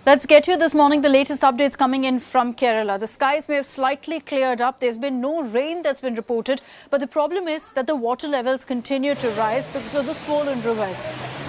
Let's get you this morning the latest updates coming in from Kerala. The skies may have slightly cleared up. There's been no rain that's been reported. But the problem is that the water levels continue to rise because of the swollen rivers.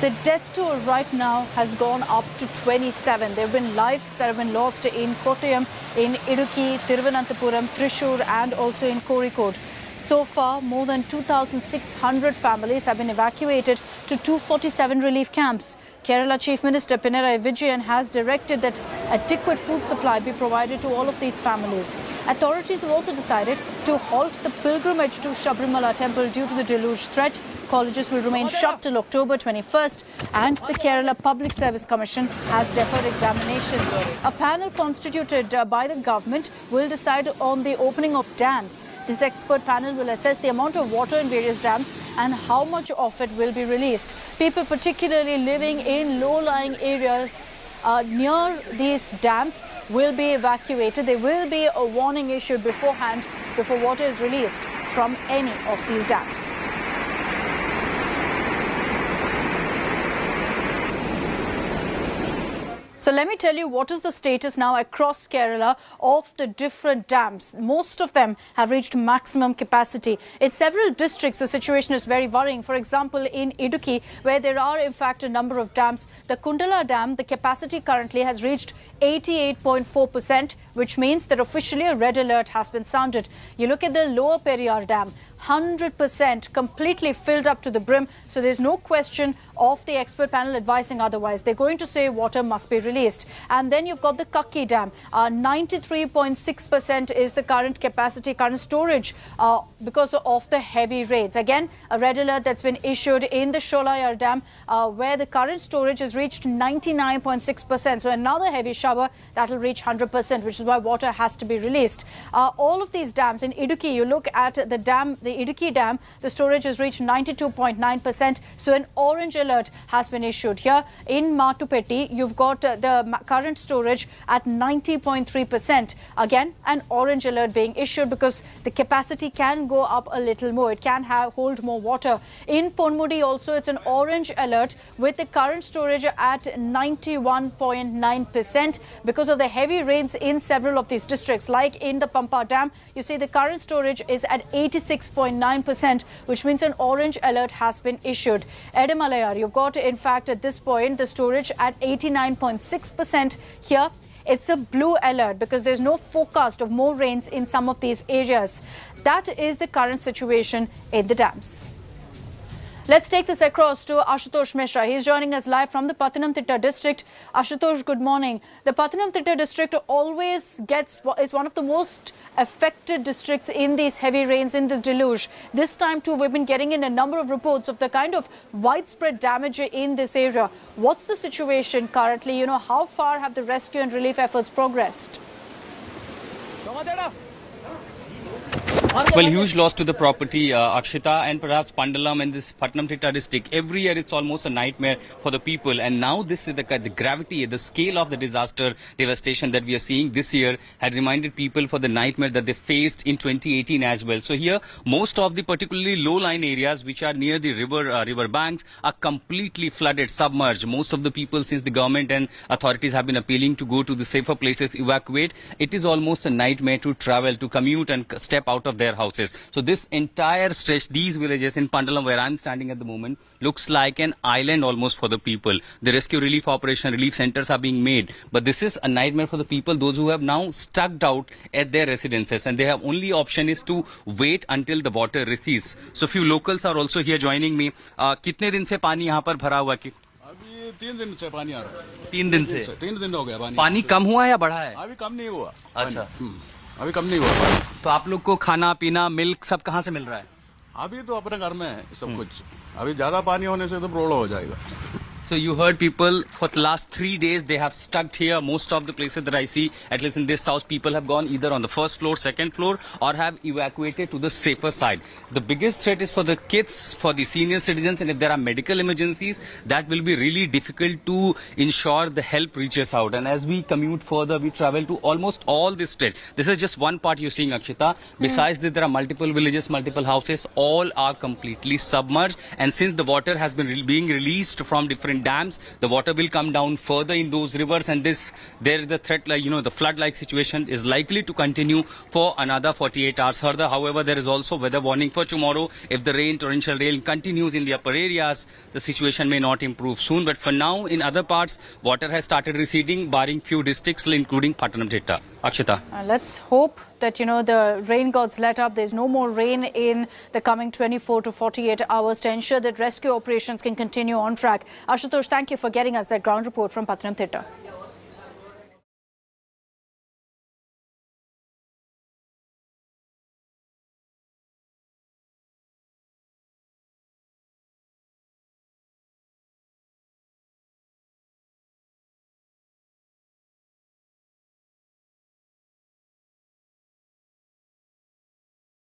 The death toll right now has gone up to 27. There have been lives that have been lost in Kottayam, in Idukki, Thiruvananthapuram, Thrissur and also in Kozhikode. So far, more than 2,600 families have been evacuated to 247 relief camps. Kerala Chief Minister Pinarayi Vijayan has directed that adequate food supply be provided to all of these families. Authorities have also decided to halt the pilgrimage to Sabrimala temple due to the deluge threat. Colleges will remain shut till October 21st and the Kerala Public Service Commission has deferred examinations. A panel constituted by the government will decide on the opening of dams. This expert panel will assess the amount of water in various dams and how much of it will be released. People particularly living in low-lying areas near these dams will be evacuated. There will be a warning issued beforehand before water is released from any of these dams. So let me tell you what is the status now across Kerala of the different dams. Most of them have reached maximum capacity. In several districts, the situation is very worrying. For example, in Idukki, where there are in fact a number of dams, the Kundala Dam, the capacity currently has reached 88.4%, which means that officially a red alert has been sounded. You look at the Lower Periyar Dam, 100% completely filled up to the brim. So there's no question of the expert panel advising otherwise. They're going to say water must be released. And then you've got the Kakki Dam. 93.6% is the current capacity, current storage because of the heavy rains. Again, a red alert that's been issued in the Sholayar Dam where the current storage has reached 99.6%. So another heavy shower that will reach 100%, which is why water has to be released. All of these dams in Idukki, you look at the dam, the Idukki Dam, the storage has reached 92.9%. So an orange alert has been issued. Here in Matupeti, you've got the current storage at 90.3%. Again, an orange alert being issued because the capacity can go up a little more. It can hold more water. In Ponmudi also, it's an orange alert with the current storage at 91.9% because of the heavy rains in several of these districts. Like in the Pampa Dam, you see the current storage is at 86.9%, which means an orange alert has been issued. Edamalayar, you've got in fact at this point the storage at 89.6%. Here it's a blue alert because there's no forecast of more rains in some of these areas. That is the current situation in the dams. Let's take this across to Ashutosh Mishra. He's joining us live from the Pathanamthitta district. Ashutosh, good morning. The Pathanamthitta district always is one of the most affected districts in these heavy rains, in this deluge. This time too, we've been getting in a number of reports of the kind of widespread damage in this area. What's the situation currently? You know, how far have the rescue and relief efforts progressed? Well, huge loss to the property, Akshita, and perhaps Pandalam and this Pathanamthitta district. Every year it's almost a nightmare for the people. And now this is the gravity, the scale of the disaster devastation that we are seeing this year had reminded people for the nightmare that they faced in 2018 as well. So here, most of the particularly low-lying areas which are near the river banks are completely flooded, submerged. Most of the people, since the government and authorities have been appealing to go to the safer places, evacuate, it is almost a nightmare to travel, to commute and step out of their houses. So this entire stretch, these villages in Pandalam where I'm standing at the moment, looks like an island almost for the people. The rescue relief operation, relief centers are being made. But this is a nightmare for the people, those who have now stuck out at their residences. And their only option is to wait until the water recedes. So few locals are also here joining me. कितने दिन से पानी यहाँ पर भरा हुआ? अभी 3 दिन से पानी आ रहा है। 3 दिन से? 3 दिन हो गया पानी। पानी कम हुआ या बढ़ा है? अभी कम नहीं हुआ। अच्छा, अभी कम नहीं हुआ पानी। तो आप लोग को खाना पीना मिल्क सब कहाँ से मिल रहा है? अभी तो अपने घर में है सब कुछ। अभी ज्यादा पानी होने से तो प्रॉब्लम हो जाएगा। So you heard people for the last 3 days, they have stuck here. Most of the places that I see, at least in this house, people have gone either on the first floor, second floor, or have evacuated to the safer side. The biggest threat is for the kids, for the senior citizens, and if there are medical emergencies, that will be really difficult to ensure the help reaches out. And as we commute further, we travel to almost all this stretch. This is just one part you're seeing, Akshita. Besides this, there are multiple villages, multiple houses, all are completely submerged. And since the water has been being released from different existing dams, the water will come down further in those rivers, and the threat, like, the flood-like situation is likely to continue for another 48 hours further. However, there is also weather warning for tomorrow. If the torrential rain continues in the upper areas, the situation may not improve soon. But for now, in other parts, water has started receding, barring few districts, including Pathanamthitta. Akshita. Let's hope that, the rain gods let up. There's no more rain in the coming 24 to 48 hours to ensure that rescue operations can continue on track. Ashutosh, thank you for getting us that ground report from Pathanamthitta.